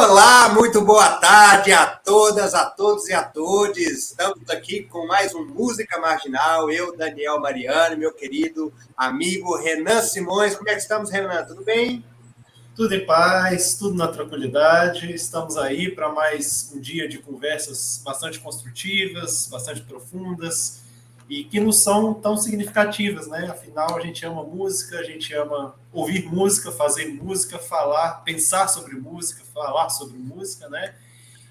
Olá, muito boa tarde a todas, a todos e a todes. Estamos aqui com mais um Música Marginal. Eu, Daniel Mariano, meu querido amigo Renan Simões. Como é que estamos, Renan? Tudo bem? Tudo em paz, tudo na tranquilidade. Estamos aí para mais um dia de conversas bastante construtivas, bastante profundas e que não são tão significativas, né? Afinal, a gente ama música, a gente ama ouvir música, fazer música, falar, pensar sobre música, falar sobre música, né?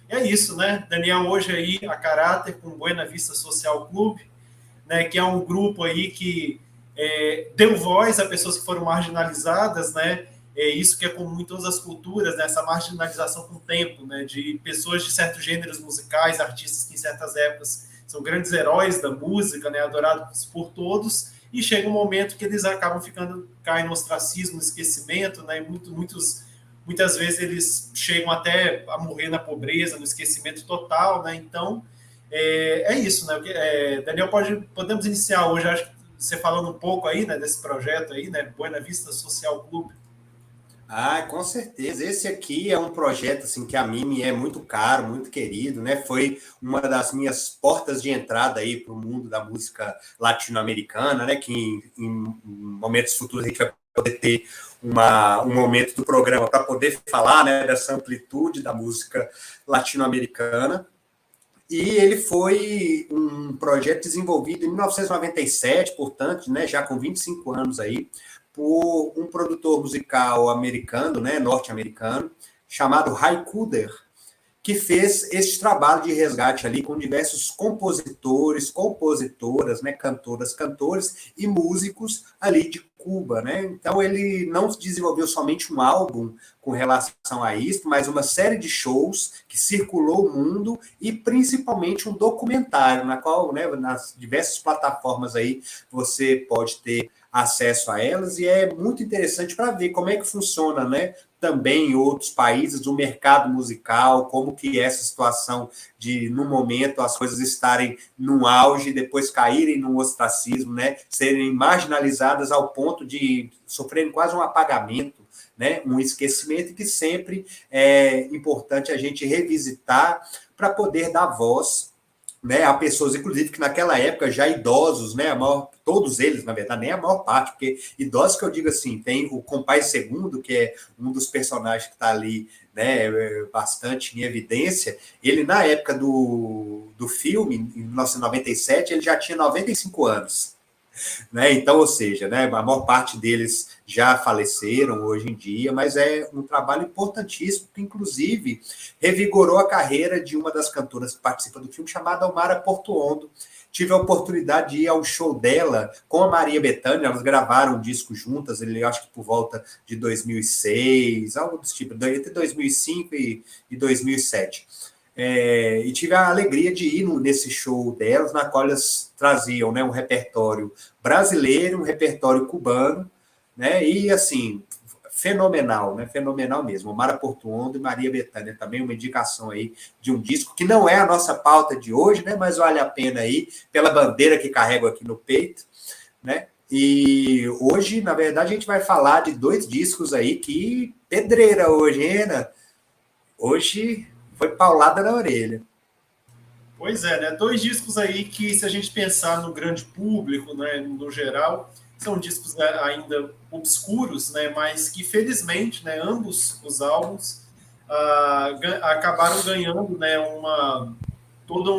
E é isso, né? Daniel, hoje aí a caráter com Buena Vista Social Clube, né? Que é um grupo aí que deu voz a pessoas que foram marginalizadas, né? Isso que é comum em todas as culturas, né? Essa marginalização com o tempo, né? De pessoas de certos gêneros musicais, artistas que em certas épocas são grandes heróis da música, né? Adorados por todos, e chega um momento que eles acabam caem no ostracismo, no esquecimento, né? Muitas vezes eles chegam até a morrer na pobreza, no esquecimento total, né? Então, é isso, né? Daniel, podemos iniciar hoje, acho que você falando um pouco aí, né, desse projeto aí, né? Buena Vista Social Clube. Ah, com certeza. Esse aqui é um projeto assim que a mim me é muito caro, muito querido, né? Foi uma das minhas portas de entrada aí para o mundo da música latino-americana, né? Que em momentos futuros a gente vai poder ter um momento do programa para poder falar, né, dessa amplitude da música latino-americana. E ele foi um projeto desenvolvido em 1997, portanto, né, já com 25 anos aí, por um produtor musical americano, né, norte-americano, chamado Ray Cooder, que fez esse trabalho de resgate ali com diversos compositores, compositoras, né, cantoras, cantores e músicos ali de Cuba, né? Então ele não desenvolveu somente um álbum com relação a isso, mas uma série de shows que circulou o mundo e principalmente um documentário na qual, né, nas diversas plataformas aí você pode ter acesso a elas, e é muito interessante para ver como é que funciona, né, também em outros países, o mercado musical, como que é essa situação de, no momento, as coisas estarem num auge, depois caírem num ostracismo, né, serem marginalizadas ao ponto de sofrerem quase um apagamento, né, um esquecimento, que sempre é importante a gente revisitar para poder dar voz, né, a pessoas, inclusive, que naquela época já idosos, né, todos eles, na verdade, nem a maior parte, porque idosos que eu digo assim, tem o Compai Segundo, que é um dos personagens que está ali, né, bastante em evidência, ele na época do filme, em 1997, ele já tinha 95 anos. Né? Então, ou seja, né, a maior parte deles já faleceram hoje em dia, mas é um trabalho importantíssimo que, inclusive, revigorou a carreira de uma das cantoras que participa do filme, chamada Almara Portuondo. Tive a oportunidade de ir ao show dela com a Maria Bethânia, elas gravaram um disco juntas, ele acho que por volta de 2006, algo desse tipo, entre 2005 e 2007. E tive a alegria de ir nesse show delas, na qual elas traziam, né, um repertório brasileiro, um repertório cubano, né, e assim, fenomenal, né, fenomenal mesmo. Mara Portuondo e Maria Bethânia, também uma indicação aí de um disco que não é a nossa pauta de hoje, né, mas vale a pena aí, pela bandeira que carrego aqui no peito, né. E hoje, na verdade, a gente vai falar de dois discos aí que pedreira hoje, hein, Renan? Hoje foi paulada na orelha. Pois é, né? Dois discos aí que, se a gente pensar no grande público, né, no geral, são discos, né, ainda obscuros, né, mas que, felizmente, né, ambos os álbuns acabaram ganhando, né, toda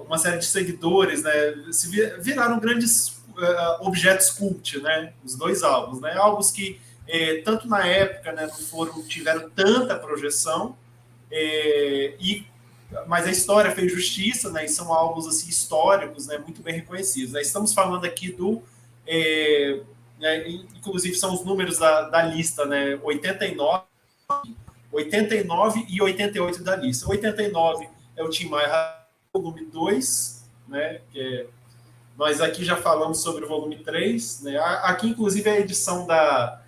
uma série de seguidores, né, viraram grandes objetos cult, né, os dois álbuns, né, álbuns que, tanto na época, né, não tiveram tanta projeção, mas a história fez justiça, né, e são álbuns assim, históricos, né, muito bem reconhecidos. Né. Estamos falando aqui né, inclusive são os números da lista, né, 89 e 88 da lista. 89 é o Tim Maia, volume 2, né, nós aqui já falamos sobre o volume 3, né, aqui inclusive é a edição da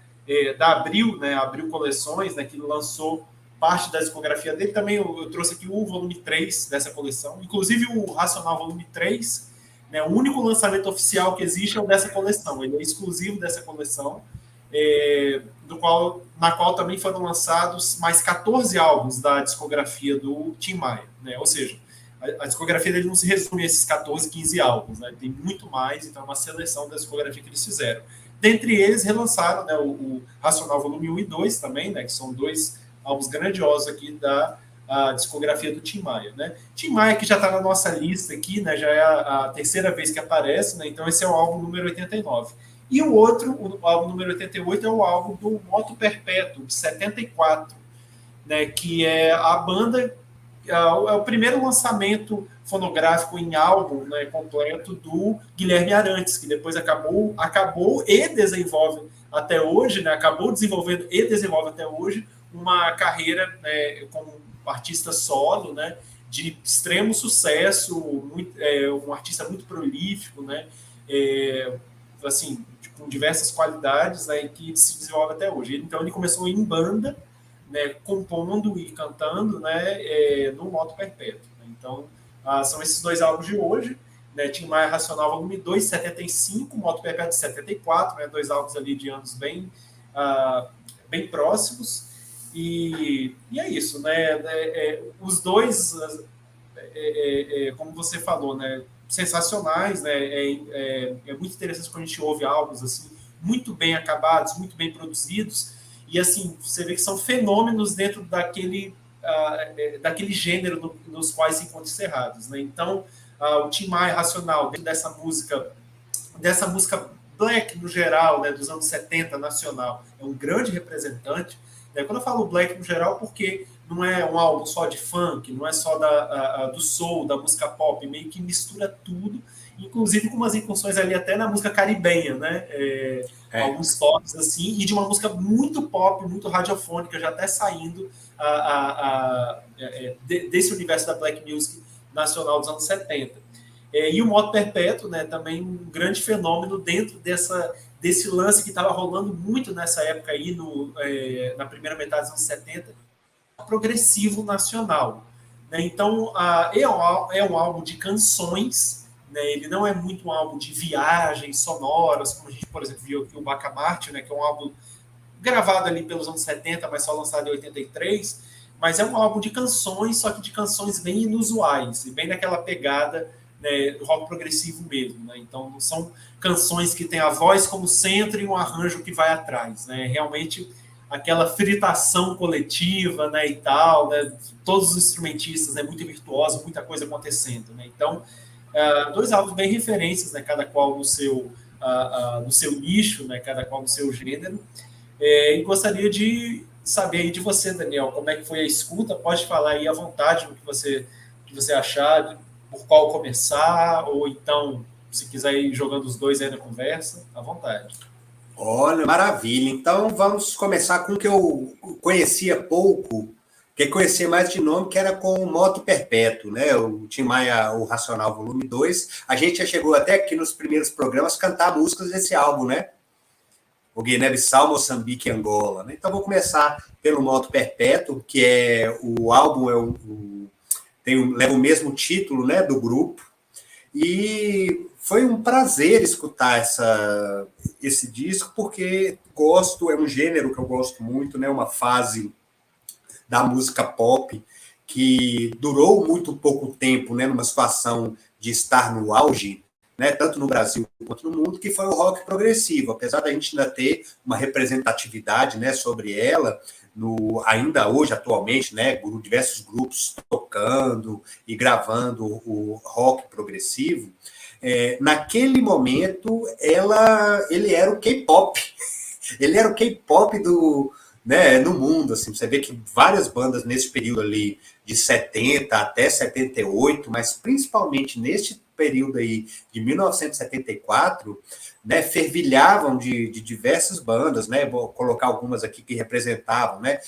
Abril, né, Abril Coleções, né, que lançou parte da discografia dele. Também eu trouxe aqui o volume 3 dessa coleção, inclusive o Racional volume 3, né, o único lançamento oficial que existe é o dessa coleção, ele é exclusivo dessa coleção, na qual também foram lançados mais 14 álbuns da discografia do Tim Maia, né? Ou seja, a discografia dele não se resume a esses 14, 15 álbuns, né? Tem muito mais, então é uma seleção da discografia que eles fizeram. Dentre eles, relançaram, né, o Racional Volume 1 e 2 também, né, que são dois álbuns grandiosos aqui da discografia do Tim Maia, né? Tim Maia, que já está na nossa lista aqui, né, já é a terceira vez que aparece, né? Então esse é o álbum número 89. E o outro, o álbum número 88, é o álbum do Moto Perpétuo, de 74, né, que é a banda, é o primeiro lançamento fonográfico em álbum, né, completo do Guilherme Arantes, que depois acabou e desenvolve até hoje, né, acabou desenvolvendo e desenvolve até hoje uma carreira, né, como artista solo, né, de extremo sucesso, um artista muito prolífico, né, assim, com diversas qualidades, né, que se desenvolve até hoje. Então ele começou em banda, né, compondo e cantando, né, no Moto Perpétuo. Então são esses dois álbuns de hoje, né, Tim Maia Racional Volume 2, 75, Moto Perpétuo 74, né, dois álbuns ali de anos bem próximos, e é isso, né, os dois, como você falou, né, sensacionais, né, é muito interessante quando a gente ouve álbuns assim, muito bem acabados, muito bem produzidos, e assim, você vê que são fenômenos dentro daquele gênero nos quais se encontram encerrados, né? Então, o Tim Maia Racional, dentro dessa música black no geral, né, dos anos 70, nacional, é um grande representante, né? Quando eu falo black no geral, porque não é um álbum só de funk, não é só do soul, da música pop, meio que mistura tudo, inclusive com umas incursões ali até na música caribenha, né? Alguns toques assim, e de uma música muito pop, muito radiofônica, já até saindo desse universo da black music nacional dos anos 70. E o Moto Perpétuo, né, também um grande fenômeno dentro desse lance que estava rolando muito nessa época aí, na primeira metade dos anos 70, progressivo nacional, né? Então, é um álbum de canções, né? Ele não é muito um álbum de viagens sonoras, como a gente, por exemplo, viu aqui o Bacamarte, né, que é um álbum gravado ali pelos anos 70, mas só lançado em 83, mas é um álbum de canções, só que de canções bem inusuais, e bem naquela pegada, né, rock progressivo mesmo, né? Então, são canções que têm a voz como centro e um arranjo que vai atrás, né? Realmente aquela fritação coletiva, né, e tal, né, todos os instrumentistas, né, muito virtuosos, muita coisa acontecendo, né? Então, dois álbuns bem referências, né, cada qual no seu nicho, né, cada qual no seu gênero. E gostaria de saber aí de você, Daniel, como é que foi a escuta? Pode falar aí à vontade o que você achar, por qual começar, ou então, se quiser ir jogando os dois aí na conversa, à vontade. Olha, maravilha. Então vamos começar com o que eu conhecia pouco, que conhecia mais de nome, que era com o Moto Perpétuo, né? O Tim Maia, o Racional Volume 2. A gente já chegou até aqui nos primeiros programas cantar músicas desse álbum, né? O Guiné-Bissau, Moçambique e Angola, né? Então vou começar pelo Moto Perpétuo, que é o álbum, leva o mesmo título, né, do grupo. E foi um prazer escutar esse disco, porque é um gênero que eu gosto muito, né? Uma fase da música pop que durou muito pouco tempo, né? Numa situação de estar no auge, né? Tanto no Brasil quanto no mundo, que foi o rock progressivo. Apesar da gente ainda ter uma representatividade, né, sobre ela, ainda hoje, atualmente, né, diversos grupos tocando e gravando o rock progressivo, naquele momento ele era o K-pop. Ele era o K-pop né, no mundo. Assim, você vê que várias bandas nesse período ali, de 70 até 78, mas principalmente neste período aí de 1974, né, fervilhavam de diversas bandas, né? Vou colocar algumas aqui que representavam, né?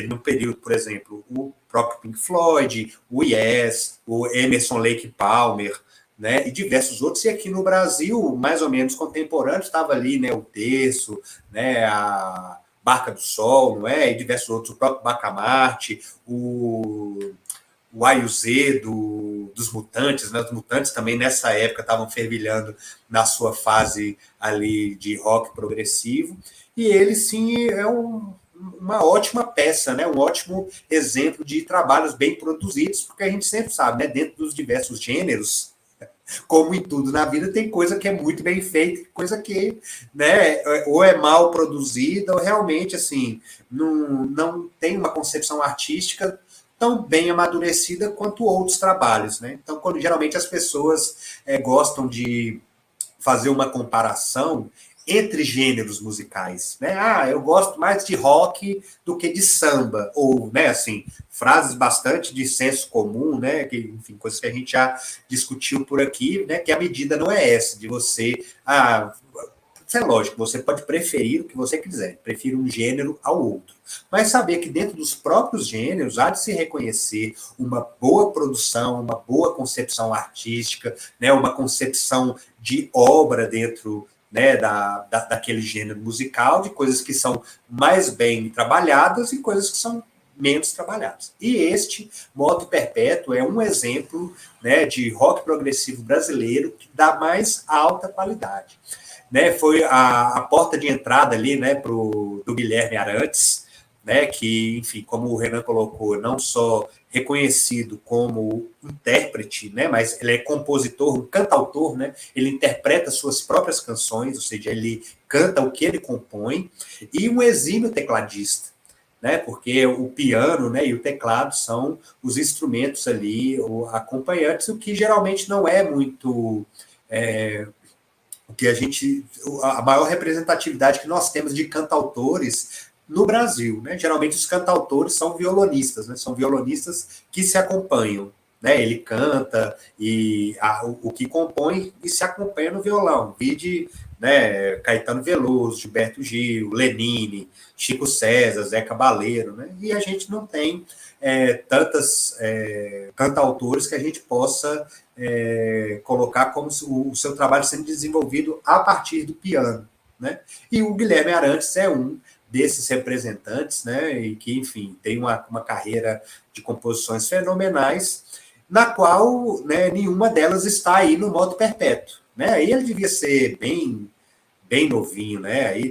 No período, por exemplo, o próprio Pink Floyd, o Yes, o Emerson Lake Palmer, né? E diversos outros. E aqui no Brasil, mais ou menos contemporâneo, estava ali, né? O Terço, né? A Barca do Sol, não é? E diversos outros, o próprio Bacamarte, o A e o Z dos Mutantes, né? Os Mutantes também nessa época estavam fervilhando na sua fase ali de rock progressivo. e ele sim é uma ótima peça, né? Um ótimo exemplo de trabalhos bem produzidos, porque a gente sempre sabe, né? Dentro dos diversos gêneros, como em tudo na vida, tem coisa que é muito bem feita, coisa que, né, ou é mal produzida, ou realmente, assim, não tem uma concepção artística tão bem amadurecida quanto outros trabalhos, né? Então, quando geralmente as pessoas gostam de fazer uma comparação entre gêneros musicais, né? Ah, eu gosto mais de rock do que de samba, ou, né, assim, frases bastante de senso comum, né, que, enfim, coisas que a gente já discutiu por aqui, né, que a medida não é essa, de você, isso é lógico, você pode preferir o que você quiser, prefira um gênero ao outro, mas saber que dentro dos próprios gêneros há de se reconhecer uma boa produção, uma boa concepção artística, né, uma concepção de obra dentro, né, daquele gênero musical, de coisas que são mais bem trabalhadas e coisas que são menos trabalhadas. E este Moto Perpétuo é um exemplo, né, de rock progressivo brasileiro que dá mais alta qualidade. Né, foi a porta de entrada ali, né, do Guilherme Arantes, né, que, enfim, como o Renan colocou, não só reconhecido como intérprete, né, mas ele é compositor, um cantautor, né, ele interpreta suas próprias canções, ou seja, ele canta o que ele compõe, e um exímio tecladista, né, porque o piano, né, e o teclado são os instrumentos ali, acompanhantes, o que geralmente não é muito... o que a maior representatividade que nós temos de cantautores no Brasil, né? Geralmente os cantautores são violonistas, né? São violonistas que se acompanham, né? Ele canta e o que compõe e se acompanha no violão. Vide, né, Caetano Veloso, Gilberto Gil, Lenine, Chico César, Zé Cabaleiro, né? E a gente não tem tantas cantautores que a gente possa colocar como o seu trabalho sendo desenvolvido a partir do piano, né? E o Guilherme Arantes é um desses representantes, né? E que, enfim, tem uma carreira de composições fenomenais, na qual, né, nenhuma delas está aí no Moto Perpétuo, né? Aí ele devia ser bem novinho, né? Aí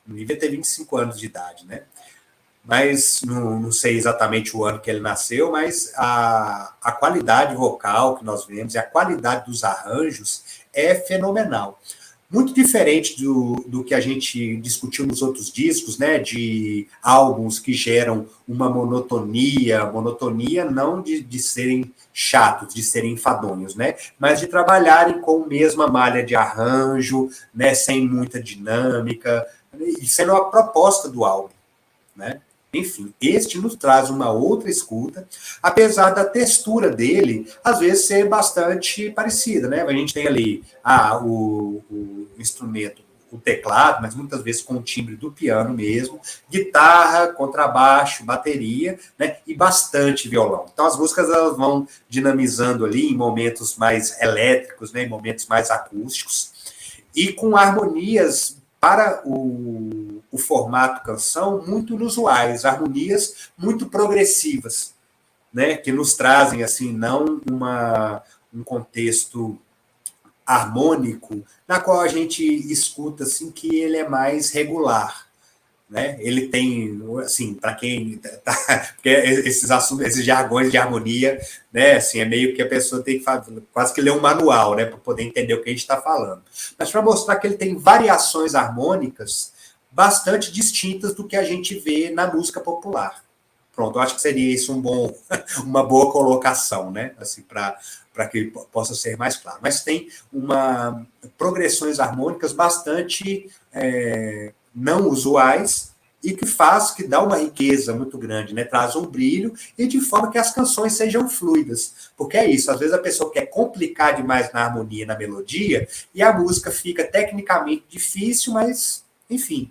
não devia ter 25 anos de idade, né? Mas não sei exatamente o ano que ele nasceu, mas a qualidade vocal que nós vemos e a qualidade dos arranjos é fenomenal. Muito diferente do que a gente discutiu nos outros discos, né, de álbuns que geram uma monotonia não de serem chatos, de serem enfadonhos, né, mas de trabalharem com a mesma malha de arranjo, né, sem muita dinâmica, e sendo a proposta do álbum, né. Enfim, este nos traz uma outra escuta, apesar da textura dele, às vezes, ser bastante parecida, né? A gente tem ali o instrumento, o teclado, mas muitas vezes com o timbre do piano mesmo, guitarra, contrabaixo, bateria, né? E bastante violão. Então, as músicas elas vão dinamizando ali em momentos mais elétricos, né? Em momentos mais acústicos, e com harmonias para o formato canção muito inusuais, harmonias muito progressivas, né, que nos trazem assim não um contexto harmônico na qual a gente escuta assim que ele é mais regular, né? Ele tem, assim, para quem porque esses assuntos, esses jargões de harmonia, né? Assim, é meio que a pessoa tem que quase que ler um manual, né? Para poder entender o que a gente está falando. Mas para mostrar que ele tem variações harmônicas bastante distintas do que a gente vê na música popular. Pronto, eu acho que seria isso uma boa colocação, né? Assim, para que possa ser mais claro. Mas tem progressões harmônicas bastante não usuais e que dá uma riqueza muito grande, né? Traz um brilho e de forma que as canções sejam fluidas. Porque é isso, às vezes a pessoa quer complicar demais na harmonia, na melodia, e a música fica tecnicamente difícil, mas, enfim,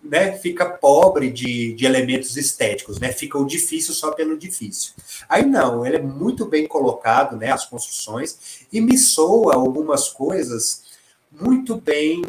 né, fica pobre de elementos estéticos, né? Fica o difícil só pelo difícil. Aí não, ele é muito bem colocado, né, as construções, e me soa algumas coisas muito bem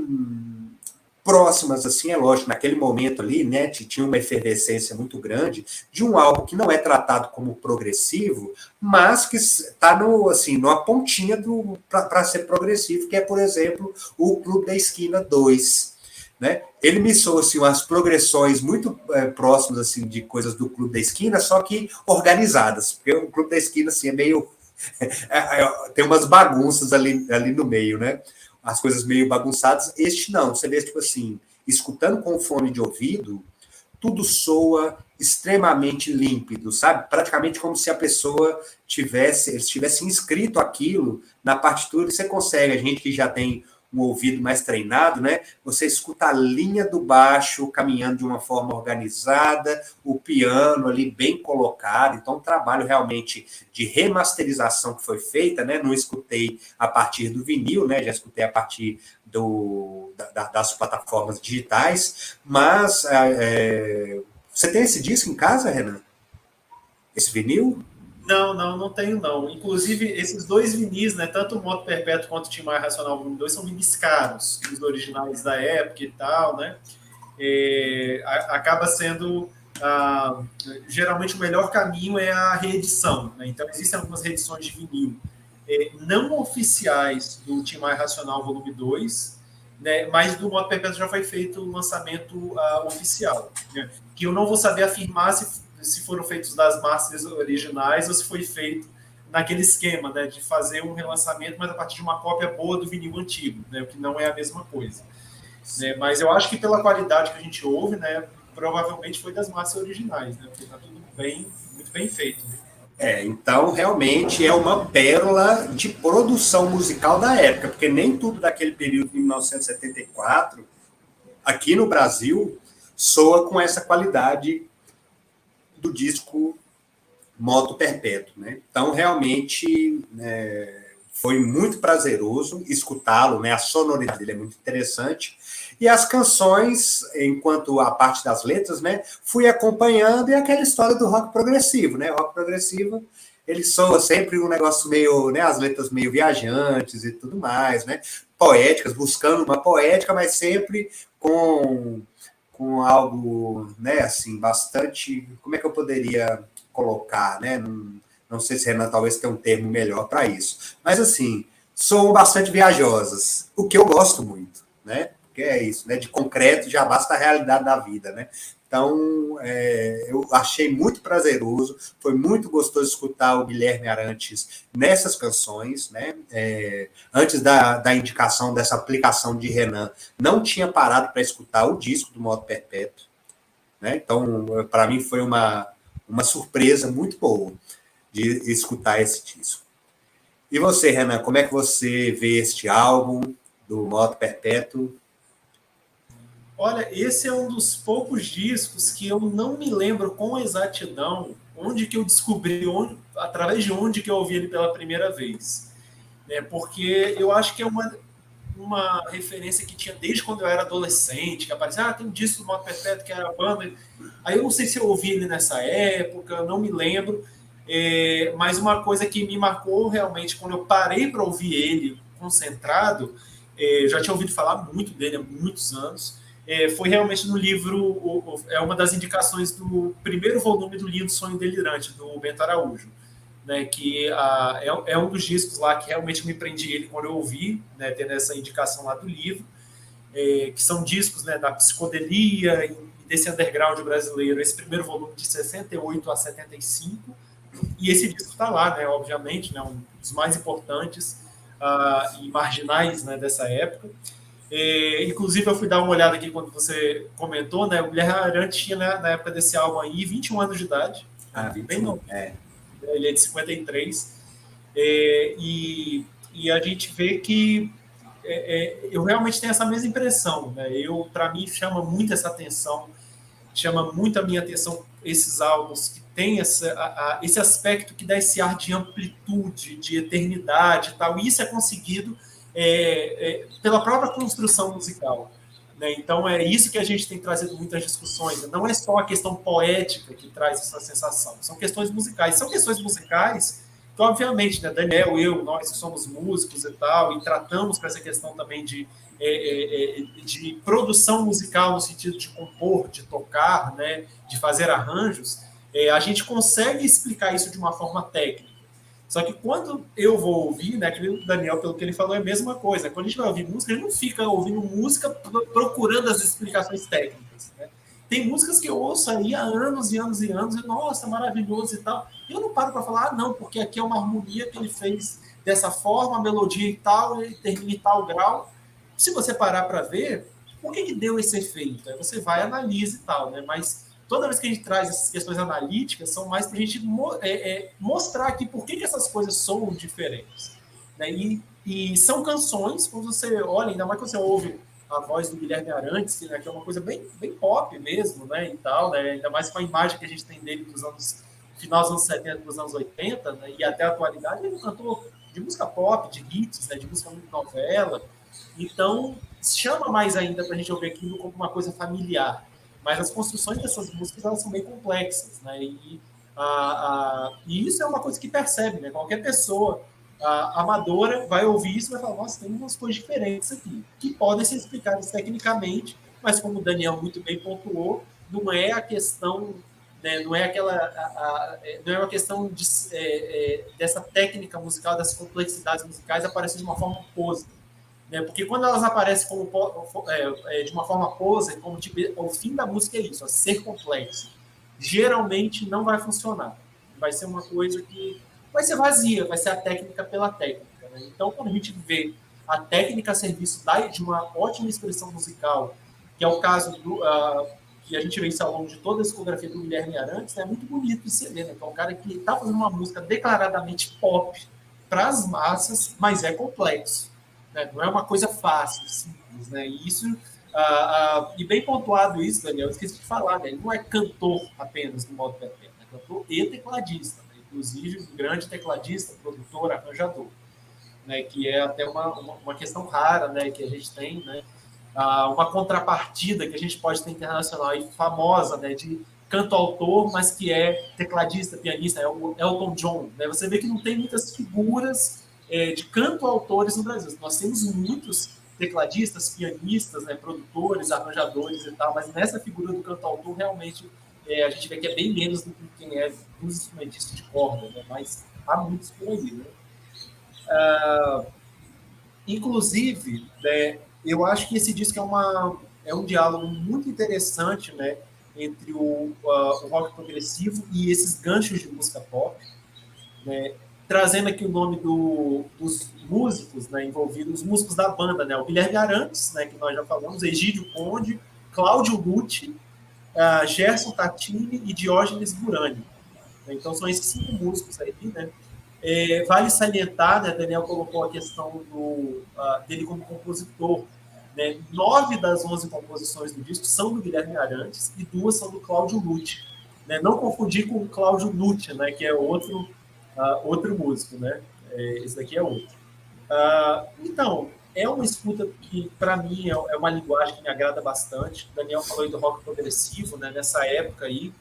próximas, assim, é lógico, naquele momento ali, né, tinha uma efervescência muito grande de um álbum que não é tratado como progressivo, mas que está assim, numa pontinha para ser progressivo, que é, por exemplo, o Clube da Esquina 2, né? Ele me soa assim, umas progressões muito próximas assim, de coisas do Clube da Esquina, só que organizadas, porque o Clube da Esquina assim, é meio... tem umas bagunças ali no meio, né? As coisas meio bagunçadas. Este não, você vê, tipo assim, escutando com fone de ouvido, tudo soa extremamente límpido, sabe? Praticamente como se a pessoa eles tivessem escrito aquilo na partitura, você consegue, a gente que já tem um ouvido mais treinado, né? Você escuta a linha do baixo caminhando de uma forma organizada, o piano ali bem colocado, então um trabalho realmente de remasterização que foi feita, né? Não escutei a partir do vinil, né? Já escutei a partir das plataformas digitais, mas você tem esse disco em casa, Renan? Esse vinil? Não tenho, não. Inclusive, esses dois vinis, né, tanto o Moto Perpétuo quanto o Tim Maia Racional Volume 2, são vinis caros, os originais da época e tal, né? Acaba sendo... geralmente o melhor caminho é a reedição, né? Então, existem algumas reedições de vinil não oficiais do Tim Maia Racional Volume 2, né, mas do Moto Perpétuo já foi feito o lançamento oficial, né? Que eu não vou saber afirmar se foram feitos das masters originais ou se foi feito naquele esquema, né, de fazer um relançamento, mas a partir de uma cópia boa do vinil antigo, né, o que não é a mesma coisa. Né, mas eu acho que pela qualidade que a gente ouve, né, provavelmente foi das masters originais, né, porque está tudo bem, muito bem feito. Né? Então realmente é uma pérola de produção musical da época, porque nem tudo daquele período de 1974, aqui no Brasil, soa com essa qualidade do disco Moto Perpétuo, né? Então, realmente, foi muito prazeroso escutá-lo, né? A sonoridade dele é muito interessante. E as canções, enquanto a parte das letras, né? Fui acompanhando, e aquela história do rock progressivo, né? O rock progressivo, ele soa sempre um negócio meio, né? As letras meio viajantes e tudo mais, né? Poéticas, buscando uma poética, mas sempre com algo, né, assim, bastante... Como é que eu poderia colocar, né? Não sei se Renan talvez tenha um termo melhor para isso. Mas, assim, são bastante viajosas, o que eu gosto muito, né? Porque é isso, né? De concreto já basta a realidade da vida, né? Então, eu achei muito prazeroso, foi muito gostoso escutar o Guilherme Arantes nessas canções, né? Antes da indicação dessa aplicação de Renan, não tinha parado para escutar o disco do Moto Perpétuo, né? Então, para mim foi uma surpresa muito boa de escutar esse disco. E você, Renan, como é que você vê este álbum do Moto Perpétuo? Olha, esse é um dos poucos discos que eu não me lembro com exatidão onde que eu descobri, através de onde que eu ouvi ele pela primeira vez. Né? Porque eu acho que é uma referência que tinha desde quando eu era adolescente, que aparecia, tem um disco do Moto Perpétuo que era a banda. Aí eu não sei se eu ouvi ele nessa época, não me lembro. Mas uma coisa que me marcou realmente, quando eu parei para ouvir ele concentrado, já tinha ouvido falar muito dele há muitos anos, foi realmente no livro, é uma das indicações do primeiro volume do livro Sonho Delirante, do Bento Araújo, né, que é um dos discos lá que realmente me prendi ele quando eu ouvi, né, tendo essa indicação lá do livro, que são discos, né, da psicodelia e desse underground brasileiro, esse primeiro volume de 68 a 75, e esse disco está lá, né, obviamente, né, um dos mais importantes e marginais, né, dessa época. Inclusive, eu fui dar uma olhada aqui quando você comentou, né? O Guilherme Arantes tinha, né, na época desse álbum aí, 21 anos de idade. 21, bem novo. Ele é de 53. E a gente vê que eu realmente tenho essa mesma impressão. Né? Para mim, chama muito essa atenção, chama muito a minha atenção esses álbuns que tem esse aspecto que dá esse ar de amplitude, de eternidade e tal. E isso é conseguido pela própria construção musical. Né? Então, é isso que a gente tem trazido muitas discussões. Não é só a questão poética que traz essa sensação, são questões musicais. São questões musicais que, obviamente, né, Daniel, nós que somos músicos e tal, e tratamos com essa questão também de produção musical no sentido de compor, de tocar, né, de fazer arranjos, a gente consegue explicar isso de uma forma técnica. Só que quando eu vou ouvir, né, que o Daniel, pelo que ele falou, é a mesma coisa. Quando a gente vai ouvir música, a gente não fica ouvindo música procurando as explicações técnicas, né? Tem músicas que eu ouço aí há anos e anos e anos, e nossa, maravilhoso e tal. E eu não paro para falar, não, porque aqui é uma harmonia que ele fez dessa forma, a melodia e tal, e termina em tal grau. Se você parar para ver, por que deu esse efeito? Aí você vai, analisa e tal, né? Mas toda vez que a gente traz essas questões analíticas, são mais para a gente mostrar aqui por que essas coisas são diferentes. Né? E são canções, quando você olha, ainda mais quando você ouve a voz do Guilherme Arantes, né, que é uma coisa bem pop mesmo, né, e tal, né, ainda mais com a imagem que a gente tem dele dos anos, final dos anos 70, dos anos 80, né, e até a atualidade, ele é um cantor de música pop, de hits, né, de música muito novela, então chama mais ainda para a gente ouvir aquilo como uma coisa familiar, mas as construções dessas músicas, elas são bem complexas, né, e isso é uma coisa que percebe, né, qualquer pessoa a amadora vai ouvir isso e vai falar, nossa, tem umas coisas diferentes aqui, que podem ser explicadas tecnicamente, mas como o Daniel muito bem pontuou, não é a questão, né, não é não é uma questão dessa técnica musical, dessas complexidades musicais aparecer de uma forma poser, né, porque quando elas aparecem como, de uma forma poser, como tipo, o fim da música é isso, é ser complexo, geralmente não vai funcionar, vai ser uma coisa que vai ser vazia, vai ser a técnica pela técnica. Né? Então, quando a gente vê a técnica a serviço de uma ótima expressão musical, que é o caso que a gente vê isso ao longo de toda a discografia do Guilherme Arantes, é muito bonito de se ver, né? Que é um cara que está fazendo uma música declaradamente pop para as massas, mas é complexo. Né? Não é uma coisa fácil, simples. Né? E isso, e bem pontuado isso, Daniel, eu esqueci de falar, né? Ele não é cantor apenas, do modo perfeito, é cantor e tecladista. Inclusive um grande tecladista, produtor, arranjador, né, que é até uma questão rara, né, que a gente tem, né, uma contrapartida que a gente pode ter internacional e famosa, né, de canto-autor, mas que é tecladista, pianista, é o Elton John. Né? Você vê que não tem muitas figuras de canto-autores no Brasil. Nós temos muitos tecladistas, pianistas, né, produtores, arranjadores e tal, mas nessa figura do canto-autor realmente a gente vê que é bem menos do que quem é dos instrumentistas de corda, né? Mas há muitos por aí. Né? Inclusive, né, eu acho que esse disco é um diálogo muito interessante, né, entre o rock progressivo e esses ganchos de música pop, né, trazendo aqui o nome dos músicos, né, envolvidos, os músicos da banda, né, o Guilherme Arantes, né, que nós já falamos, Egídio Conde, Cláudio Lucci, Gerson Tatini e Diógenes Burani. Então, são esses 5 músicos aí, né? Vale salientar, né, Daniel colocou a questão dele como compositor. Né? 9 das 11 composições do disco são do Guilherme Arantes e 2 são do Cláudio Lucci. Né? Não confundir com o Cláudio Nucci, né, que é outro músico. Né? Esse daqui é outro. Então, é uma escuta que, para mim, é uma linguagem que me agrada bastante. O Daniel falou aí do rock progressivo, né, nessa época aí.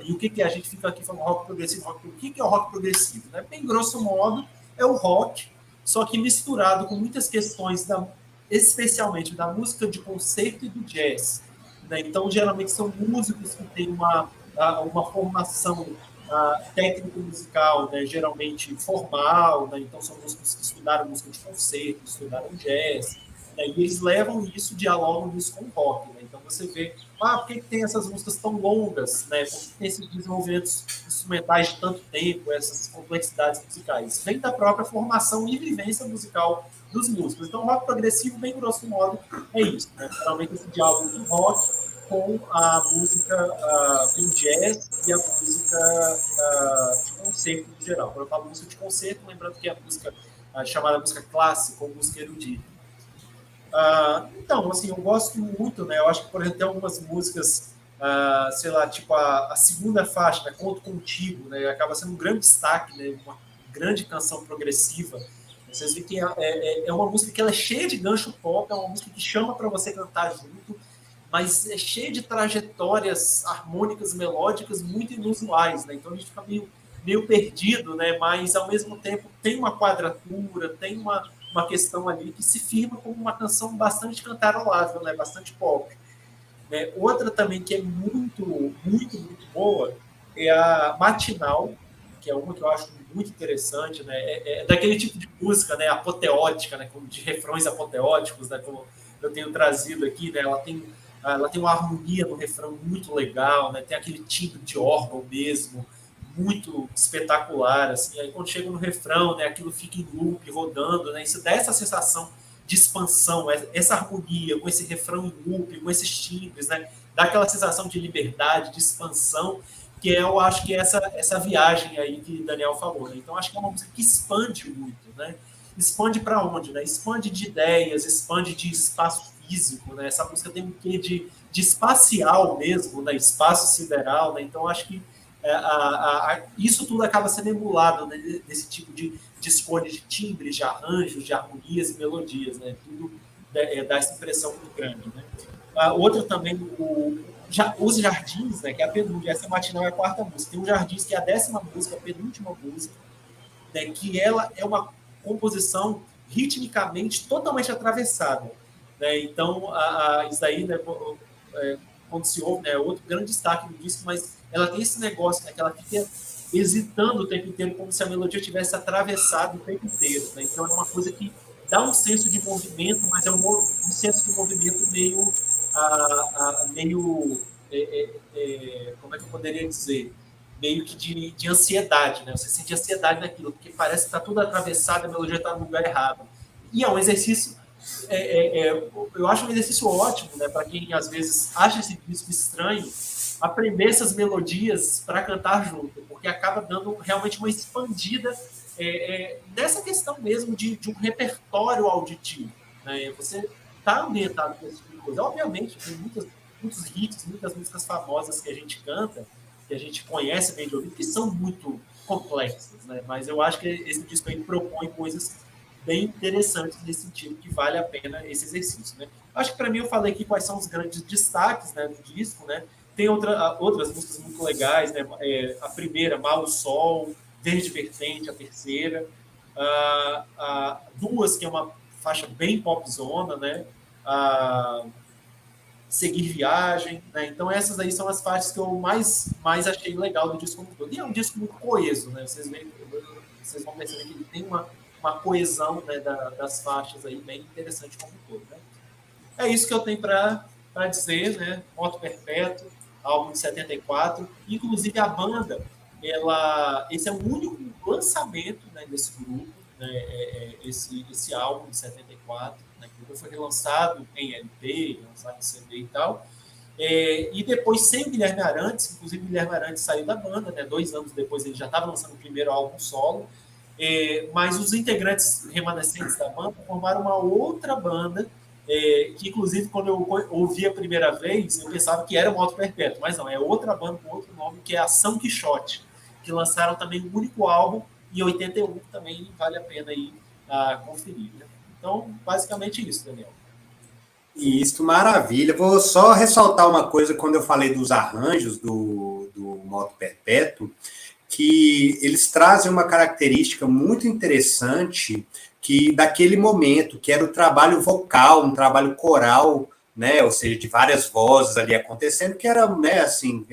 E o que a gente fica aqui falando rock progressivo? O que é o rock progressivo? Né? Bem grosso modo, é o rock, só que misturado com muitas questões, especialmente da música de concerto e do jazz. Né? Então, geralmente, são músicos que têm uma formação técnico-musical, né? Geralmente formal, né? Então, são músicos que estudaram música de concerto, estudaram jazz, né? E eles levam isso, dialogam isso com o rock. Né? Então, você vê por que tem essas músicas tão longas, né? Por que tem esses desenvolvimentos instrumentais de tanto tempo, essas complexidades musicais? Vem da própria formação e vivência musical dos músicos. Então, o rock progressivo, bem grosso modo, é isso. Né? Geralmente, esse diálogo do rock com a música, com o jazz e a música de concerto em geral. Quando eu falo música de concerto, lembrando que é a música chamada música clássica ou música erudita. Então, assim, eu gosto muito, né? Eu acho que, por exemplo, tem algumas músicas, sei lá, tipo a segunda faixa, né? Conto Contigo, né? Acaba sendo um grande destaque, né? Uma grande canção progressiva. Vocês veem que é uma música que ela é cheia de gancho pop, é uma música que chama para você cantar junto, mas é cheia de trajetórias harmônicas, melódicas muito inusuais, né? Então a gente fica meio perdido, né? Mas ao mesmo tempo tem uma quadratura, tem uma questão ali que se firma como uma canção bastante cantarolável, né? Bastante pop. Né? Outra também que é muito, muito, muito boa é a Matinal, que é uma que eu acho muito interessante, né? É daquele tipo de música, né? Apoteótica, né? De refrões apoteóticos, né? Como eu tenho trazido aqui, né? Ela tem uma harmonia no refrão muito legal, né? Tem aquele timbre de órgão mesmo, muito espetacular, assim. Aí quando chega no refrão, né? Aquilo fica em loop, rodando, né? Isso dá essa sensação de expansão, essa harmonia com esse refrão em loop, com esses timbres, né? Dá aquela sensação de liberdade, de expansão, que eu acho que é essa viagem aí que o Daniel falou, né? Então, acho que é uma música que expande muito, né? Expande para onde, né? Expande de ideias, expande de espaço físico, né? Essa música tem um quê de espacial mesmo, né? Espaço sideral, né? Então, acho que isso tudo acaba sendo emulado, né? Desse tipo de escolha de timbres, de arranjos, de harmonias e melodias, né? Tudo dá essa impressão muito grande, né? Outra também, os Jardins, né, que é a penúltima, essa matinal é a quarta música. Tem o Jardins, que é a 10ª música, a penúltima música, né, que ela é uma composição ritmicamente totalmente atravessada. Né? Então, isso daí, né, quando se ouve, né, é outro grande destaque do disco, mas ela tem esse negócio, né, que ela fica hesitando o tempo inteiro, como se a melodia tivesse atravessado o tempo inteiro. Né? Então, é uma coisa que dá um senso de movimento, mas é um senso de movimento meio como é que eu poderia dizer? Meio que de ansiedade, né? Você sente ansiedade naquilo, porque parece que está tudo atravessado, a melodia está no lugar errado. E é um exercício, eu acho um exercício ótimo, né? Para quem às vezes acha esse disco estranho, aprender essas melodias para cantar junto, porque acaba dando realmente uma expandida nessa questão mesmo de um repertório auditivo. Né? Você está ambientado com esse tipo de coisa. Obviamente, tem muitos hits, muitas músicas famosas que a gente canta, que a gente conhece bem de ouvido, que são muito complexas, né? Mas eu acho que esse disco aí propõe coisas bem interessantes nesse sentido, que vale a pena esse exercício, né? Acho que para mim eu falei aqui quais são os grandes destaques, né, do disco, né? Tem outras músicas muito legais, né? A primeira, Mal o Sol, Verde Vertente, a terceira, duas, que é uma faixa bem popzona, né? Seguir Viagem, né? Então essas aí são as faixas que eu mais achei legal do disco como todo. E é um disco muito coeso, né? Vocês vão perceber que ele tem uma coesão, né, das faixas aí bem interessante como todo, né? É isso que eu tenho para dizer, né? Moto Perpétuo, álbum de 74. Inclusive a banda, esse é o único lançamento, né, desse grupo, né? Esse álbum de 74, né, que foi relançado em LP, lançado em CD e tal. E depois, sem o Guilherme Arantes, inclusive o Guilherme Arantes saiu da banda, né? 2 anos depois ele já estava lançando o primeiro álbum solo, mas os integrantes remanescentes da banda formaram uma outra banda, que inclusive quando eu ouvi a primeira vez, eu pensava que era o Moto Perpétuo, mas não, é outra banda com outro nome, que é a São Quixote, que lançaram também um único álbum em 81, que também vale a pena aí conferir, né? Então, basicamente isso, Daniel. Isso, maravilha. Vou só ressaltar uma coisa quando eu falei dos arranjos do Moto Perpétuo, que eles trazem uma característica muito interessante que daquele momento, que era o trabalho vocal, um trabalho coral, né, ou seja, de várias vozes ali acontecendo, que era, né, assim,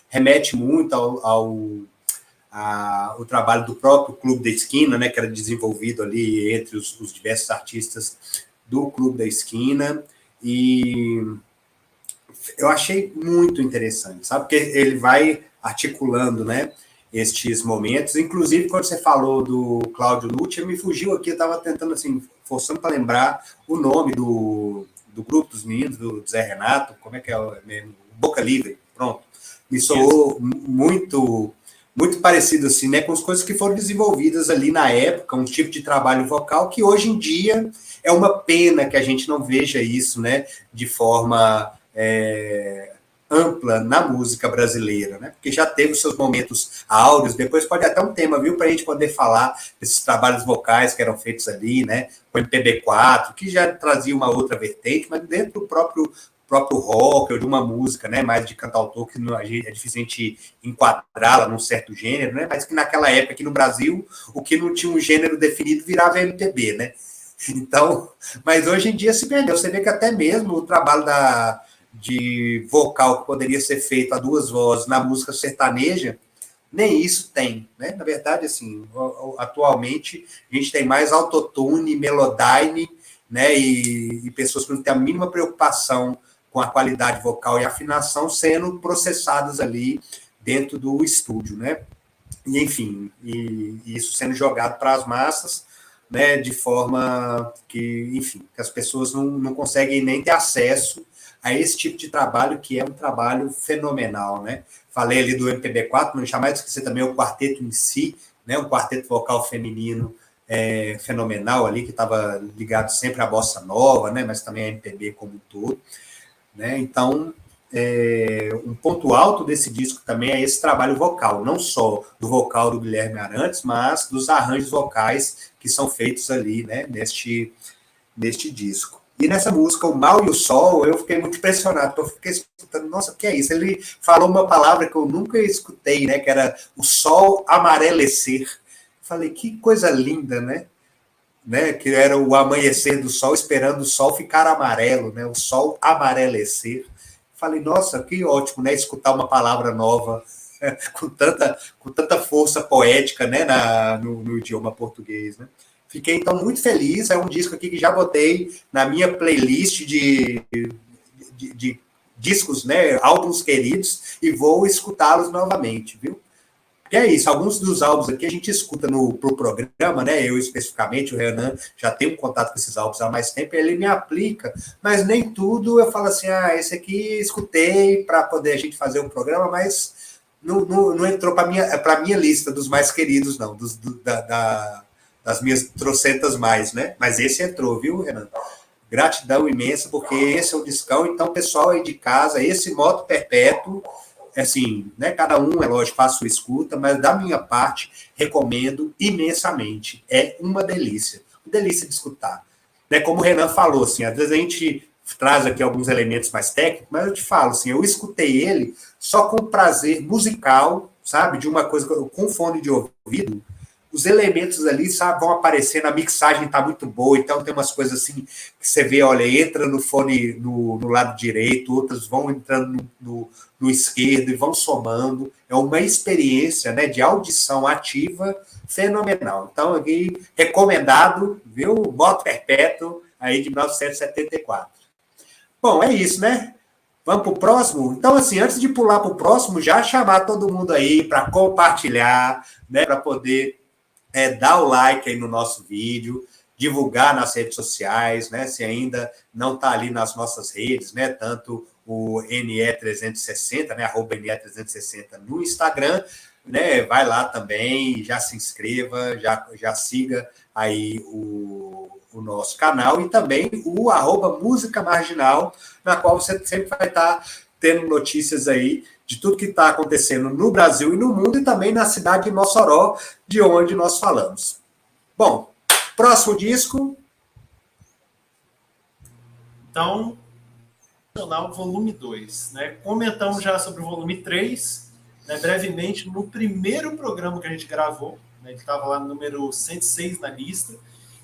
remete muito ao trabalho do próprio Clube da Esquina, né, que era desenvolvido ali entre os diversos artistas do Clube da Esquina, e eu achei muito interessante, sabe, porque ele vai articulando, né, estes momentos, inclusive quando você falou do Cláudio Nucci, me fugiu aqui, eu estava tentando, assim, forçando para lembrar o nome do grupo dos meninos, do Zé Renato, como é que é o mesmo? Boca Livre, pronto, me soou muito parecido, assim, né, com as coisas que foram desenvolvidas ali na época, um tipo de trabalho vocal que hoje em dia é uma pena que a gente não veja isso, né, de forma ampla na música brasileira, né? Porque já teve os seus momentos áureos, depois pode até um tema, viu, para a gente poder falar desses trabalhos vocais que eram feitos ali, né? O MPB4, que já trazia uma outra vertente, mas dentro do próprio rock ou de uma música, né? Mais de cantautor, que é difícil a gente enquadrá-la num certo gênero, né? Mas que naquela época aqui no Brasil, o que não tinha um gênero definido virava MPB, né? Então, mas hoje em dia se perdeu. Você vê que até mesmo o trabalho de vocal que poderia ser feito a duas vozes na música sertaneja nem isso tem, né? Na verdade, assim, atualmente a gente tem mais autotune, melodyne, né? E pessoas que não têm a mínima preocupação com a qualidade vocal e afinação sendo processadas ali dentro do estúdio, né? E, enfim, e isso sendo jogado para as massas, né, de forma que, enfim, que as pessoas não conseguem nem ter acesso a esse tipo de trabalho, que é um trabalho fenomenal, né? Falei ali do MPB4, não jamais esquecer também o quarteto em si, né, um quarteto vocal feminino fenomenal ali, que estava ligado sempre à bossa nova, né, mas também à MPB como um todo, né? Então, um ponto alto desse disco também é esse trabalho vocal, não só do vocal do Guilherme Arantes, mas dos arranjos vocais que são feitos ali, né, neste disco. E nessa música, O Mal e o Sol, eu fiquei muito impressionado, porque eu fiquei escutando, nossa, o que é isso? Ele falou uma palavra que eu nunca escutei, né, que era o sol amarelecer. Falei, que coisa linda, né? Que era o amanhecer do sol, esperando o sol ficar amarelo, né? O sol amarelecer. Falei, nossa, que ótimo, né? Escutar uma palavra nova com tanta força poética, né? No idioma português, né? Fiquei, então, muito feliz. É um disco aqui que já botei na minha playlist de discos, né? Álbuns queridos, e vou escutá-los novamente, viu? E é isso, alguns dos álbuns aqui a gente escuta pro programa, né? Eu especificamente, o Renan já tem um contato com esses álbuns há mais tempo, ele me aplica, mas nem tudo eu falo assim, esse aqui escutei para poder a gente fazer o programa, mas não entrou para minha lista dos mais queridos, não, das minhas trocentas mais, né? Mas esse entrou, viu, Renan? Gratidão imensa, porque esse é um discão, então, pessoal aí de casa, esse Moto Perpétuo, assim, né, cada um, é lógico, faz sua escuta, mas da minha parte, recomendo imensamente. É uma delícia de escutar. Né, como o Renan falou, assim, às vezes a gente traz aqui alguns elementos mais técnicos, mas eu te falo, assim, eu escutei ele só com prazer musical, sabe, de uma coisa, com fone de ouvido, os elementos ali, sabe, vão aparecendo, a mixagem tá muito boa, então tem umas coisas assim que você vê, olha, entra no fone no lado direito, outras vão entrando no esquerdo e vão somando. É uma experiência, né, de audição ativa fenomenal. Então, aqui, recomendado, viu? Moto Perpétuo, aí de 1974. Bom, é isso, né? Vamos para o próximo? Então, assim, antes de pular para o próximo, já chamar todo mundo aí para compartilhar, né, para poder dar o like aí no nosso vídeo, divulgar nas redes sociais, né? Se ainda não está ali nas nossas redes, né? Tanto o NE360, né? @ NE360 no Instagram, né? Vai lá também, já se inscreva, já siga aí o nosso canal e também o @ Música Marginal, na qual você sempre vai estar tendo notícias aí de tudo que está acontecendo no Brasil e no mundo, e também na cidade de Mossoró, de onde nós falamos. Bom, próximo disco. Então, volume 2. Né? Comentamos já sobre o volume 3, né, brevemente, no primeiro programa que a gente gravou. Né, ele estava lá no número 106 na lista.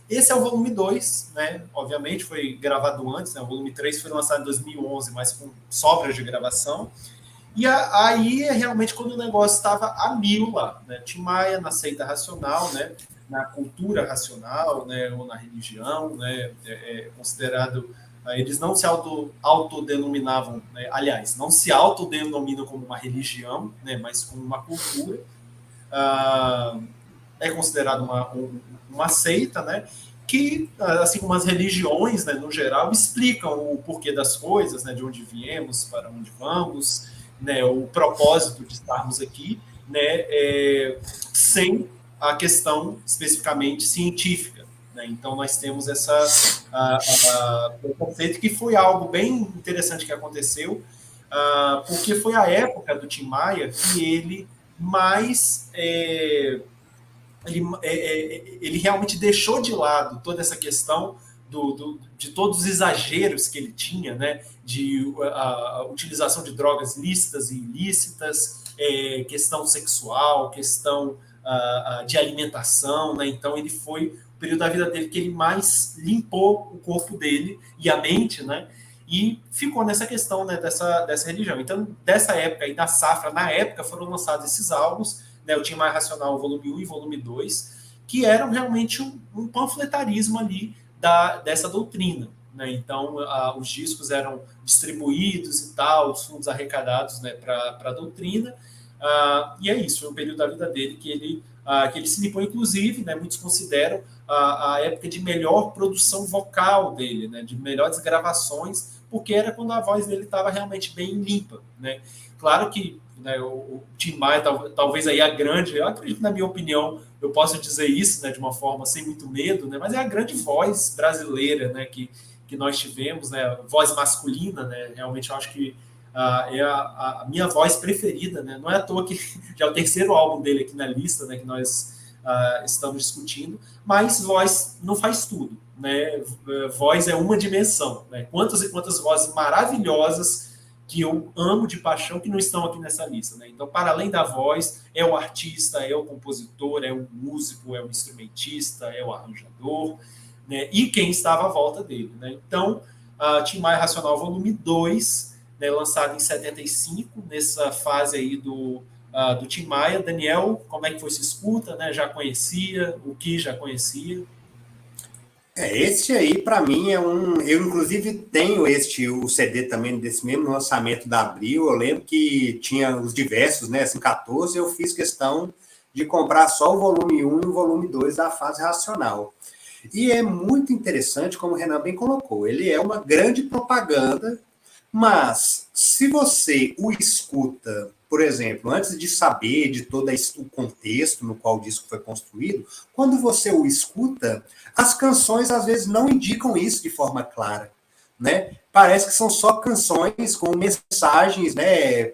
Esse é o volume 2, né? Obviamente foi gravado antes, né? O volume 3 foi lançado em 2011, mas com sobras de gravação. E aí é realmente quando o negócio estava a mil lá, né? Tim Maia na seita racional, né? Na cultura racional, né? Ou na religião, né? Considerado... Eles não se autodenominavam, né? Aliás, não se autodenominam como uma religião, né? Mas como uma cultura. É considerado uma seita, né? Que, assim como as religiões, né, no geral, explicam o porquê das coisas, né? De onde viemos, para onde vamos, né, o propósito de estarmos aqui, né, sem a questão especificamente científica. Né? Então, nós temos o conceito que foi algo bem interessante que aconteceu, porque foi a época do Tim Maia que ele mais... Ele realmente deixou de lado toda essa questão de todos os exageros que ele tinha, né, de a utilização de drogas lícitas e ilícitas, questão sexual, questão de alimentação, né? Então ele foi o período da vida dele que ele mais limpou o corpo dele e a mente, né? E ficou nessa questão, né, dessa religião. Então, dessa época e da safra, na época, foram lançados esses álbuns, né, o Tim Maia Racional volume 1 e volume 2, que eram realmente um panfletarismo ali dessa doutrina. Né? Então, os discos eram distribuídos e tal, os fundos arrecadados, né, para a doutrina, e é isso, foi um período da vida dele que ele se limpou, inclusive, né, muitos consideram a época de melhor produção vocal dele, né, de melhores gravações, porque era quando a voz dele estava realmente bem limpa. Né? Claro que, né, o Tim Maia, talvez aí eu acredito, na minha opinião, eu posso dizer isso, né, de uma forma sem muito medo, né, mas é a grande voz brasileira, né, que nós tivemos, né, voz masculina, né, realmente eu acho que é a minha voz preferida, né, não é à toa que já é o terceiro álbum dele aqui na lista, né, que nós estamos discutindo, mas voz não faz tudo, né, voz é uma dimensão, né, quantas e quantas vozes maravilhosas que eu amo de paixão, que não estão aqui nessa lista. Né? Então, para além da voz, é o artista, é o compositor, é o músico, é o instrumentista, é o arranjador, né? E quem estava à volta dele. Né? Então, Tim Maia Racional, volume 2, né, lançado em 75, nessa fase aí do Tim Maia. Daniel, como é que foi se escuta? Né? Já conhecia? O que já conhecia? Esse aí, para mim, é um. Eu, inclusive, tenho o CD também desse mesmo lançamento da Abril. Eu lembro que tinha os diversos, né? Assim, 14, eu fiz questão de comprar só o volume 1 e o volume 2 da fase racional. E é muito interessante, como o Renan bem colocou, ele é uma grande propaganda, mas se você o escuta, por exemplo, antes de saber de todo o contexto no qual o disco foi construído, quando você o escuta, as canções às vezes não indicam isso de forma clara, né? Parece que são só canções com mensagens, né,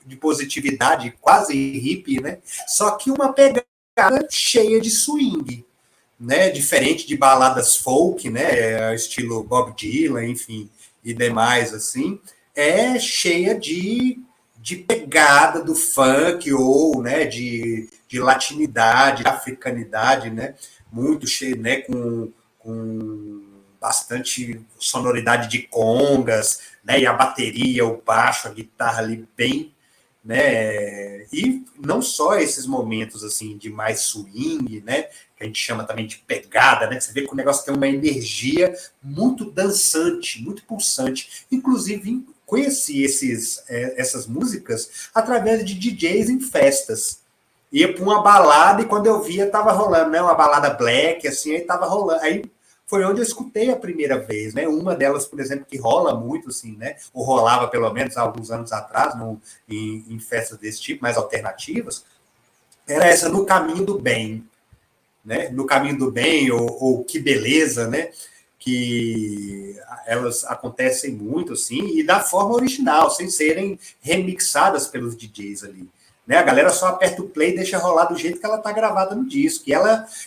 de positividade, quase hippie, né? Só que uma pegada cheia de swing, né? Diferente de baladas folk, né? Estilo Bob Dylan, enfim, e demais, assim, é cheia de pegada do funk ou, né, de latinidade, de africanidade, né, muito cheio, né, com bastante sonoridade de congas, né, e a bateria, o baixo, a guitarra ali bem, né, e não só esses momentos, assim, de mais swing, né, que a gente chama também de pegada, né, que você vê que o negócio tem uma energia muito dançante, muito pulsante, inclusive conheci essas músicas através de DJs em festas. Ia para uma balada e quando eu via estava rolando, né? Uma balada black, assim, aí estava rolando. Aí foi onde eu escutei a primeira vez, né? Uma delas, por exemplo, que rola muito, assim, né? Ou rolava pelo menos há alguns anos atrás, em festas desse tipo, mais alternativas, era essa No Caminho do Bem, né? No Caminho do Bem, ou Que Beleza, né? Que elas acontecem muito, assim, e da forma original, sem serem remixadas pelos DJs ali. Né? A galera só aperta o play e deixa rolar do jeito que ela tá gravada no disco.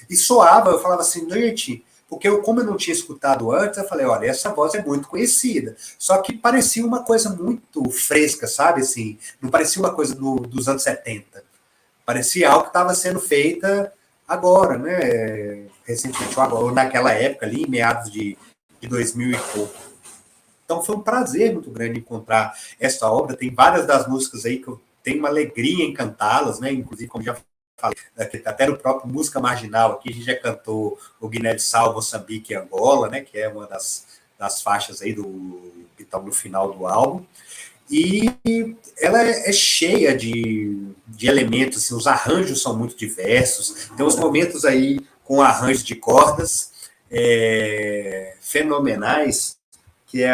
E soava, eu falava assim, gente, porque como eu não tinha escutado antes, eu falei, olha, essa voz é muito conhecida. Só que parecia uma coisa muito fresca, sabe? Assim, não parecia uma coisa dos anos 70. Parecia algo que estava sendo feita agora, né? Recentemente, ou naquela época ali, em meados de 2000 e pouco. Então foi um prazer muito grande encontrar essa obra. Tem várias das músicas aí que eu tenho uma alegria em cantá-las, né? Inclusive, como já falei, até no próprio Música Marginal, aqui a gente já cantou o Guiné-Bissau, Moçambique e Angola, né? Que é uma das faixas aí que estão no final do álbum. E ela é cheia de elementos, assim, os arranjos são muito diversos, tem uns momentos aí com arranjos de cordas fenomenais, que é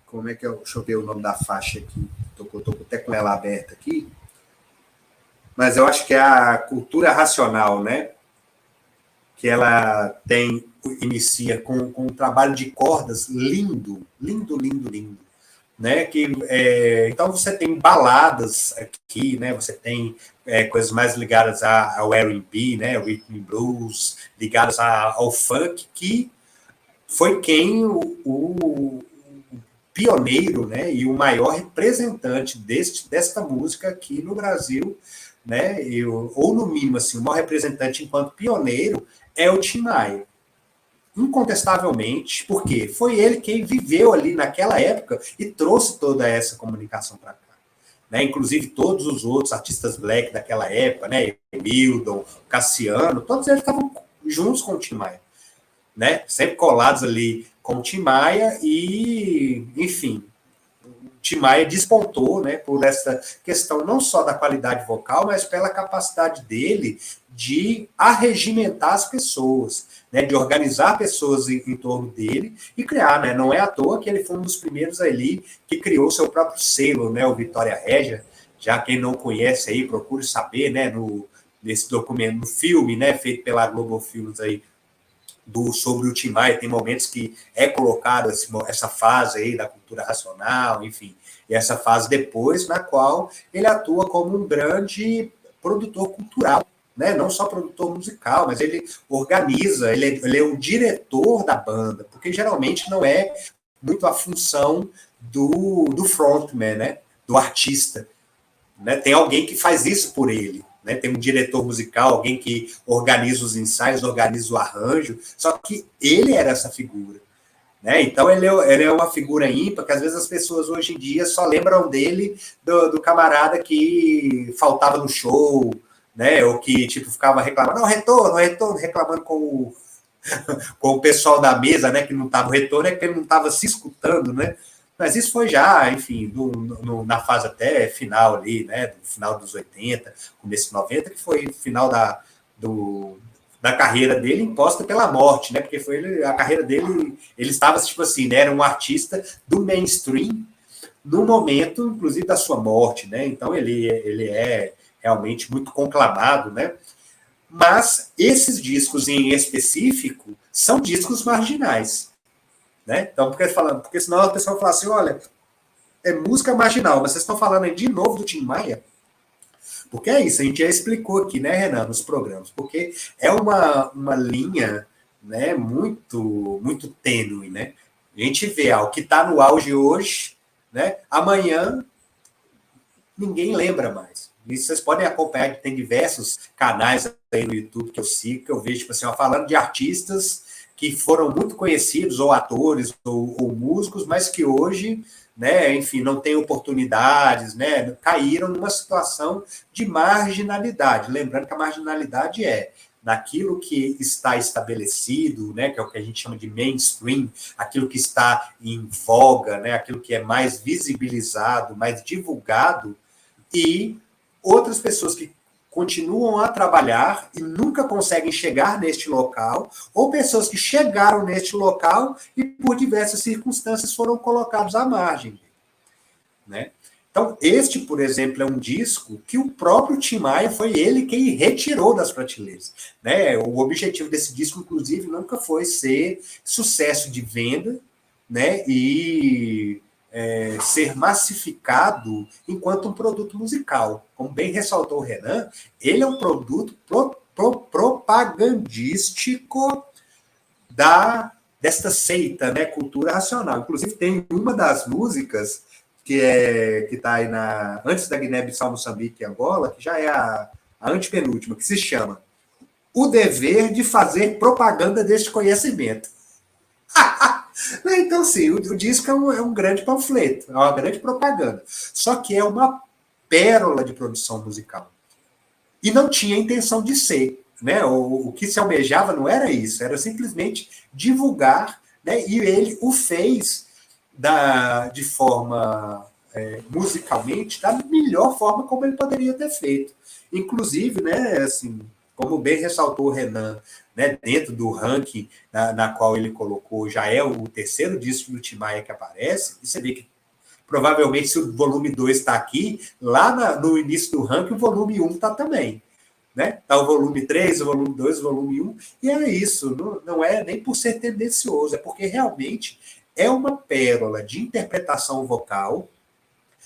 como é que é? Deixa eu ver o nome da faixa aqui, estou até com ela aberta aqui, mas eu acho que é a Cultura Racional, né? Que ela inicia com um trabalho de cordas lindo, lindo, lindo, lindo. Né? Então você tem baladas aqui, né? Você tem coisas mais ligadas ao R&B, né? Rhythm and Blues, ligadas ao funk, que foi quem o pioneiro, né? E o maior representante desta música aqui no Brasil, né? Ou no mínimo assim, o maior representante enquanto pioneiro é o Tim Maia. Incontestavelmente, porque foi ele quem viveu ali naquela época e trouxe toda essa comunicação para cá. né? Inclusive todos os outros artistas black daquela época, né? Emildon, Cassiano, todos eles estavam juntos com o Tim Maia, né? Sempre colados ali com o Tim Maia e, enfim, Tim Maia despontou, né, por essa questão não só da qualidade vocal, mas pela capacidade dele de arregimentar as pessoas, né, de organizar pessoas em torno dele e criar, né? Não é à toa que ele foi um dos primeiros ali que criou seu próprio selo, né, o Vitória Régia. Já quem não conhece aí, procure saber, né, nesse documento, no filme, né, feito pela Global Films aí, sobre o Tim Maia, tem momentos que é colocado essa fase aí da cultura racional, enfim, e essa fase depois, na qual ele atua como um grande produtor cultural, né? Não só produtor musical, mas ele organiza, ele é o diretor da banda, porque geralmente não é muito a função do frontman, né? Do artista, né? Tem alguém que faz isso por ele, né? Tem um diretor musical, alguém que organiza os ensaios, organiza o arranjo, só que ele era essa figura, né? Então ele é uma figura ímpar, que às vezes as pessoas hoje em dia só lembram dele do camarada que faltava no show, né? Ou que tipo ficava reclamando, não, retorno, reclamando com o pessoal da mesa, né? Que não estava, o retorno é que ele não estava se escutando, né? Mas isso foi já, enfim, na fase até final ali, né? Do final dos 80, começo de 90, que foi o final da carreira dele imposta pela morte, né? Porque foi a carreira dele, ele estava tipo assim, né? Era um artista do mainstream no momento, inclusive, da sua morte, né? Então ele é realmente muito conclamado, né? Mas esses discos em específico são discos marginais, né? Então, porque senão a pessoa fala assim, olha, é música marginal, mas vocês estão falando aí de novo do Tim Maia? Porque é isso, a gente já explicou aqui, né, Renan, nos programas, porque é uma linha, né, muito, muito tênue, né? A gente vê o que está no auge hoje, né? Amanhã ninguém lembra mais. E vocês podem acompanhar, que tem diversos canais aí no YouTube que eu sigo, que eu vejo, tipo assim, falando de artistas que foram muito conhecidos, ou atores, ou músicos, mas que hoje, né, enfim, não têm oportunidades, né, caíram numa situação de marginalidade. Lembrando que a marginalidade é naquilo que está estabelecido, né, que é o que a gente chama de mainstream, aquilo que está em voga, né, aquilo que é mais visibilizado, mais divulgado, e outras pessoas que continuam a trabalhar e nunca conseguem chegar neste local, ou pessoas que chegaram neste local e por diversas circunstâncias foram colocados à margem, né? Então, este, por exemplo, é um disco que o próprio Tim Maia foi ele quem retirou das prateleiras, né? O objetivo desse disco, inclusive, nunca foi ser sucesso de venda, né? E ser massificado enquanto um produto musical. Como bem ressaltou o Renan, ele é um produto propagandístico desta seita, né, cultura racional. Inclusive, tem uma das músicas que está aí antes da Guiné-Bissau, Moçambique e Angola, que já é a antepenúltima, que se chama O Dever de Fazer Propaganda deste Conhecimento. Então, sim, o disco é um grande panfleto, é uma grande propaganda. Só que é uma pérola de produção musical. E não tinha intenção de ser, né? O que se almejava não era isso, era simplesmente divulgar, né? E ele o fez de forma musicalmente da melhor forma como ele poderia ter feito. Inclusive, né, assim, como bem ressaltou o Renan, né, dentro do ranking na qual ele colocou, já é o terceiro disco do Tim Maia que aparece, e você vê que provavelmente se o volume 2 está aqui, lá no início do ranking, o volume 1 está também. Né? Tá o volume 3, o volume 2, o volume 1, e é isso, não é nem por ser tendencioso, é porque realmente é uma pérola de interpretação vocal,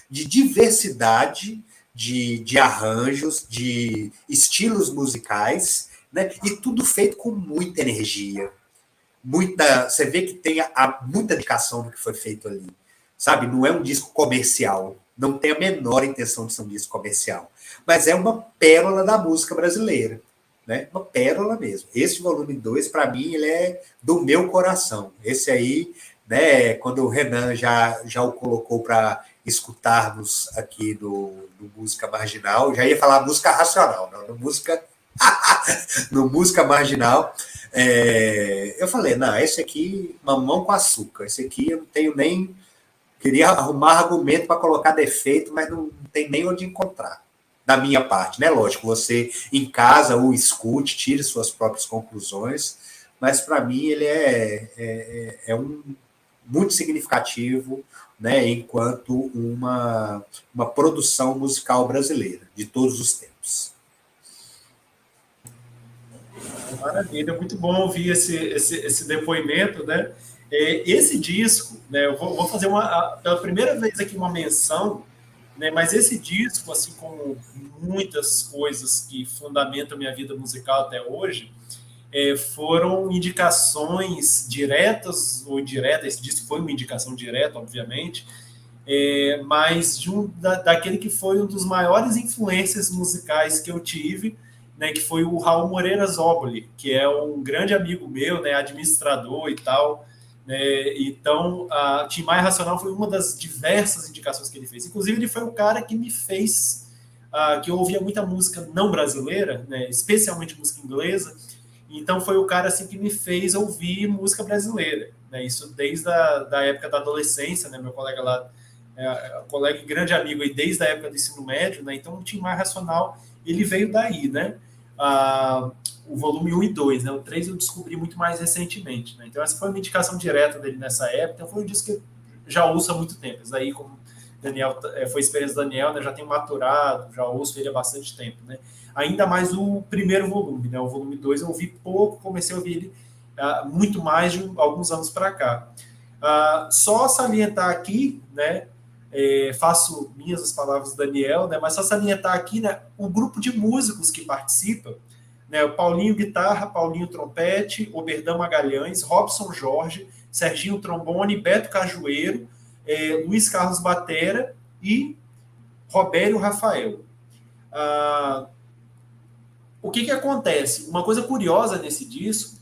de diversidade de arranjos, de estilos musicais, né? E tudo feito com muita energia. Você vê que tem muita dedicação no que foi feito ali. Sabe? Não é um disco comercial. Não tem a menor intenção de ser um disco comercial. Mas é uma pérola da música brasileira. Né? Uma pérola mesmo. Esse volume 2, para mim, ele é do meu coração. Esse aí, né, quando o Renan já o colocou para escutarmos aqui do Música Marginal. Já ia falar música racional, não, no Música Marginal. Eu falei, não, esse aqui, mamão com açúcar. Esse aqui eu não tenho nem... Queria arrumar argumento para colocar defeito, mas não tem nem onde encontrar. Da minha parte, né? Lógico, você em casa o escute, tire suas próprias conclusões, mas para mim ele é muito significativo, né? Enquanto uma produção musical brasileira, de todos os tempos. Maravilha, muito bom ouvir esse depoimento, né? Esse disco, né? Eu vou fazer pela primeira vez aqui uma menção, né? Mas esse disco, assim como muitas coisas que fundamentam minha vida musical até hoje, foram indicações diretas ou indiretas. Esse disco foi uma indicação direta, obviamente, mas daquele que foi um dos maiores influências musicais que eu tive, né, que foi o Raul Moreira Zóboli, que é um grande amigo meu, né, administrador e tal, né, então a Tim Maia Racional foi uma das diversas indicações que ele fez. Inclusive ele foi o cara que me fez, que eu ouvia muita música não brasileira, né, especialmente música inglesa, então foi o cara assim que me fez ouvir música brasileira, né, isso desde da época da adolescência, né, meu colega lá, colega e grande amigo aí desde a época do ensino médio, né, então o Tim Maia Racional ele veio daí, né? O volume 1 e 2, né? O 3 eu descobri muito mais recentemente, né? Então essa foi uma indicação direta dele nessa época, então foi um disco que eu já ouço há muito tempo. Isso aí, como Daniel, foi experiência do Daniel, né? Já tenho maturado, já ouço ele há bastante tempo, né? Ainda mais o primeiro volume, né? O volume 2 eu ouvi pouco, comecei a ouvir ele muito mais de alguns anos para cá. Só salientar aqui, né? Faço minhas as palavras do Daniel, né, mas só salientar aqui, né, o grupo de músicos que participa, né, o Paulinho Guitarra, Paulinho Trompete, Oberdão Magalhães, Robson Jorge, Serginho Trombone, Beto Cajueiro, Luiz Carlos Batera e Robério Rafael. O que acontece? Uma coisa curiosa nesse disco,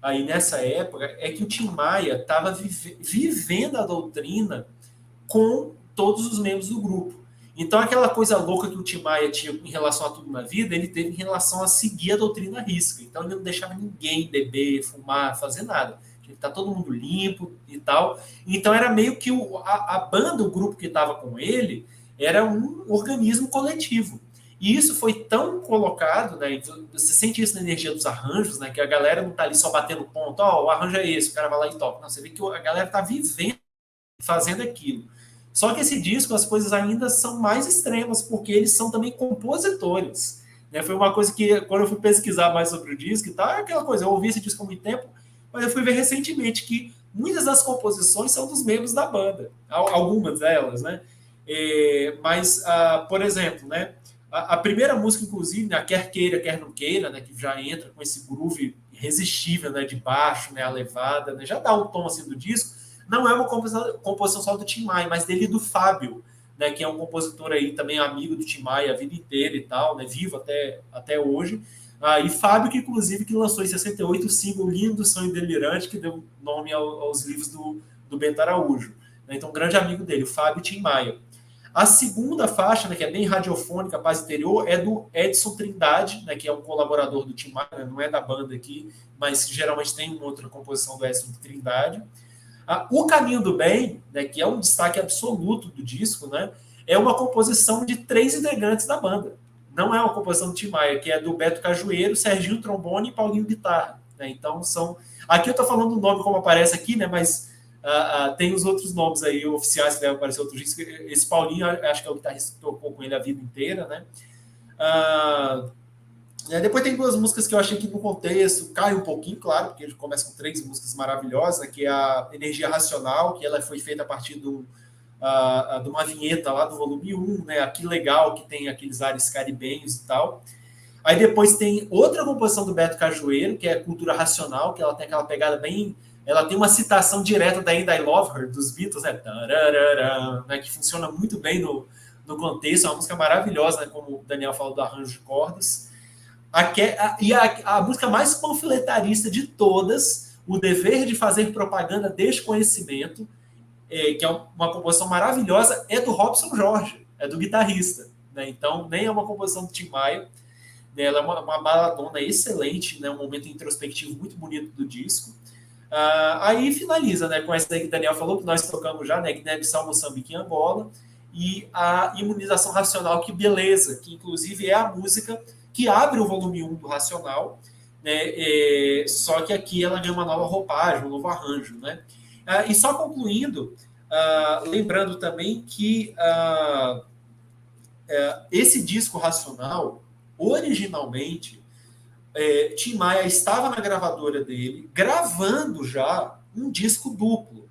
aí nessa época, é que o Tim Maia estava vivendo a doutrina com todos os membros do grupo. Então, aquela coisa louca que o Tim Maia tinha em relação a tudo na vida, ele teve em relação a seguir a doutrina à risca. Então, ele não deixava ninguém beber, fumar, fazer nada. Tá todo mundo limpo e tal. Então, era meio que a banda, o grupo que estava com ele, era um organismo coletivo. E isso foi tão colocado, né? Você sente isso na energia dos arranjos, né? Que a galera não tá ali só batendo ponto, o arranjo é esse, o cara vai lá e toca. Não, você vê que a galera tá vivendo, fazendo aquilo. Só que esse disco, as coisas ainda são mais extremas, porque eles são também compositores. Né? Foi uma coisa que, quando eu fui pesquisar mais sobre o disco e tal, é aquela coisa, eu ouvi esse disco há muito tempo, mas eu fui ver recentemente que muitas das composições são dos membros da banda, algumas delas, né? Mas, por exemplo, né? A primeira música, inclusive, né? Quer Queira, Quer Não Queira, né? Que já entra com esse groove irresistível, né? De baixo, né? A levada, né? Já dá o tom assim do disco. Não é uma composição só do Tim Maia, mas dele e do Fábio, né, que é um compositor aí também amigo do Tim Maia a vida inteira e tal, né, vivo até hoje. E Fábio, que inclusive que lançou em 68 o single Lindo, Sonho Delirante, que deu nome aos livros do Bento Araújo. Né, então, um grande amigo dele, o Fábio Tim Maia. A segunda faixa, né, que é bem radiofônica, Paz Interior, é do Edson Trindade, né, que é um colaborador do Tim Maia, né, não é da banda aqui, mas geralmente tem uma outra composição do Edson Trindade. O Caminho do Bem, né, que é um destaque absoluto do disco, né, é uma composição de 3 integrantes da banda. Não é uma composição do Tim Maia, que é do Beto Cajueiro, Serginho Trombone e Paulinho Guitarra. Né, então são... Aqui eu estou falando o nome como aparece aqui, né, mas tem os outros nomes aí oficiais que devem aparecer outros discos. Esse Paulinho, acho que é o guitarrista que tocou com ele a vida inteira, né? Depois tem 2 músicas que eu achei que no contexto cai um pouquinho, claro, porque ele começa com 3 músicas maravilhosas, né, que é a Energia Racional, que ela foi feita a partir de uma vinheta lá do volume 1, né, Que Legal, que tem aqueles ares caribenhos e tal. Aí depois tem outra composição do Beto Cajueiro, que é Cultura Racional, que ela tem aquela pegada bem... Ela tem uma citação direta da And I Love Her, dos Beatles, né, né, que funciona muito bem no contexto, é uma música maravilhosa, né, como o Daniel falou do arranjo de cordas. A música mais panfletarista de todas, O Dever de Fazer Propaganda Desde Conhecimento, que é uma composição maravilhosa, é do Robson Jorge, é do guitarrista, né? Então, nem é uma composição do Tim Maia, né? Ela é uma baladona excelente, né? Um momento introspectivo muito bonito do disco. Aí finaliza, né, com essa daí que o Daniel falou, que nós tocamos já, né, Guiné-Bissau, Moçambique e Angola, e a Imunização Racional, que beleza, que inclusive é a música que abre o volume 1 do Racional, né, só que aqui ela ganha uma nova roupagem, um novo arranjo, né. E só concluindo, lembrando também que esse disco Racional, originalmente, Tim Maia estava na gravadora dele, gravando já um disco duplo,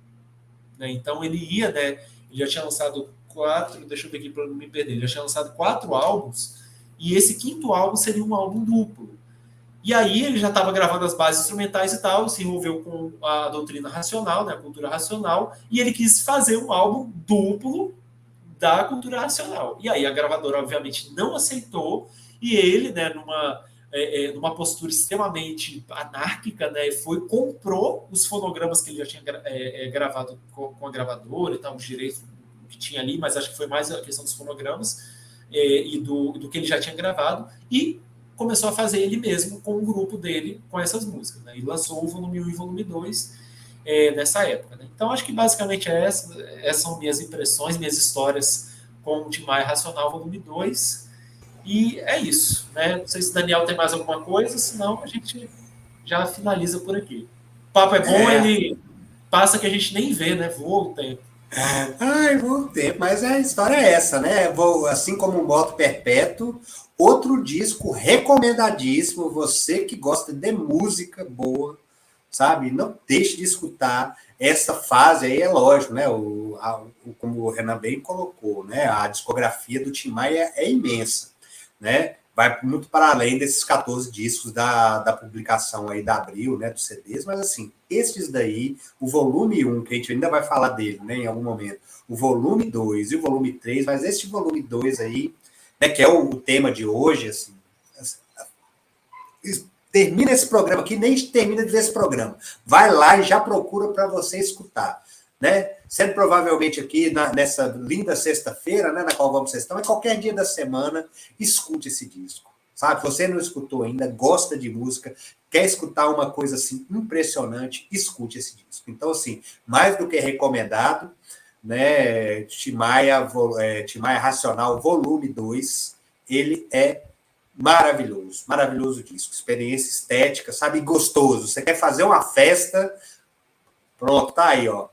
né? Então ele ia, né? Ele já tinha lançado 4, deixa eu ver aqui para não me perder, ele já tinha lançado 4 álbuns, e esse 5º álbum seria um álbum duplo. E aí ele já estava gravando as bases instrumentais e tal, se envolveu com a doutrina racional, né, a cultura racional, e ele quis fazer um álbum duplo da cultura racional. E aí a gravadora, obviamente, não aceitou, e ele, né, numa postura extremamente anárquica, né, comprou os fonogramas que ele já tinha gravado com a gravadora e tal, os direitos que tinha ali, mas acho que foi mais a questão dos fonogramas e do que ele já tinha gravado, e começou a fazer ele mesmo com o grupo dele, com essas músicas, né, e lançou o volume 1 e o volume 2 nessa época, né? Então acho que basicamente essas são minhas impressões, minhas histórias com o Tim Maia Racional, volume 2. E é isso, né? Não sei se o Daniel tem mais alguma coisa, senão a gente já finaliza por aqui. O papo é bom, ele passa que a gente nem vê, né? Voa o tempo. Voa o tempo, mas a história é essa, né? Assim como o Moto Perpétuo, outro disco recomendadíssimo, você que gosta de música boa, sabe? Não deixe de escutar essa fase aí, é lógico, né? Como o Renan bem colocou, né? A discografia do Tim Maia é imensa, né? Vai muito para além desses 14 discos da publicação aí da Abril, né, dos CDs, mas assim, esses daí, o volume 1, que a gente ainda vai falar dele, né, em algum momento, o volume 2 e o volume 3, mas esse volume 2 aí, né, que é o tema de hoje, assim, termina esse programa aqui, nem termina de ver esse programa. Vai lá e já procura para você escutar, né? Sendo provavelmente aqui nessa linda sexta-feira, né, na qual vamos sextar, mas qualquer dia da semana, escute esse disco, sabe? Você não escutou ainda, gosta de música, quer escutar uma coisa assim impressionante, escute esse disco. Então, assim, mais do que recomendado, né, Tim Maia Racional, volume 2, ele é maravilhoso, maravilhoso disco, experiência estética, sabe, gostoso. Você quer fazer uma festa, pronto, tá aí, ó.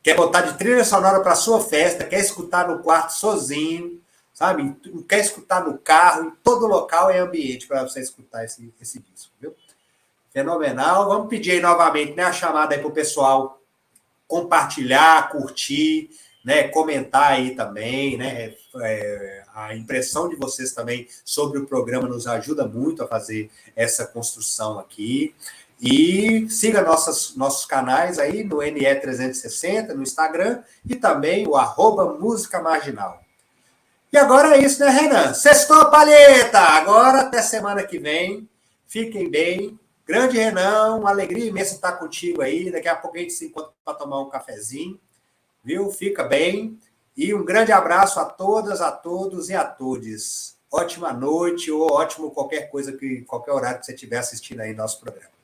Quer botar de trilha sonora para sua festa, quer escutar no quarto sozinho, sabe? Quer escutar no carro, em todo local é ambiente para você escutar esse disco, viu? Fenomenal. Vamos pedir aí novamente, né, a chamada aí para o pessoal compartilhar, curtir, né, comentar aí também, né? A impressão de vocês também sobre o programa nos ajuda muito a fazer essa construção aqui. E siga nossos canais aí no NE360, no Instagram, e também o @Música Marginal. E agora é isso, né, Renan? Sextou, palheta! Agora, até semana que vem. Fiquem bem. Grande Renan, uma alegria imensa estar contigo aí. Daqui a pouco a gente se encontra para tomar um cafezinho. Viu? Fica bem. E um grande abraço a todas, a todos e a todes. Ótima noite ou ótimo qualquer horário que você estiver assistindo aí nosso programa.